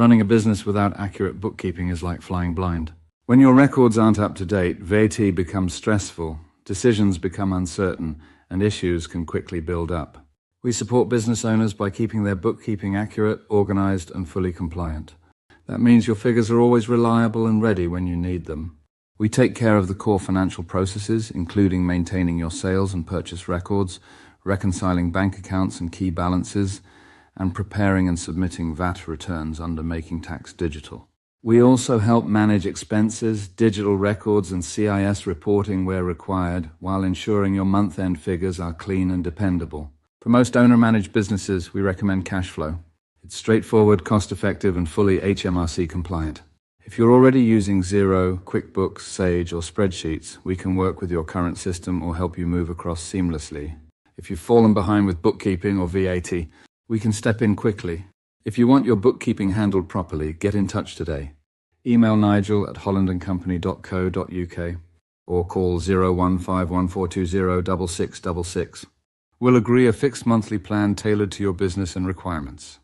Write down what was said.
Running a business without accurate bookkeeping is like flying blind. When your records aren't up to date, VAT becomes stressful, decisions become uncertain, and issues can quickly build up. We support business owners by keeping their bookkeeping accurate, organized, and fully compliant. That means your figures are always reliable and ready when you need them. We take care of the core financial processes, including maintaining your sales and purchase records, reconciling bank accounts and key balances, and preparing and submitting VAT returns under Making Tax Digital. We also help manage expenses, digital records, and CIS reporting where required, while ensuring your month-end figures are clean and dependable. For most owner-managed businesses, we recommend KashFlow. It's straightforward, cost-effective, and fully HMRC compliant. If you're already using Xero, QuickBooks, Sage, or spreadsheets, we can work with your current system or help you move across seamlessly. If you've fallen behind with bookkeeping or VAT, we can step in quickly. If you want your bookkeeping handled properly, get in touch today. Email nigel@hollandandcompany.co.uk or call 01514206666. We'll agree a fixed monthly plan tailored to your business and requirements.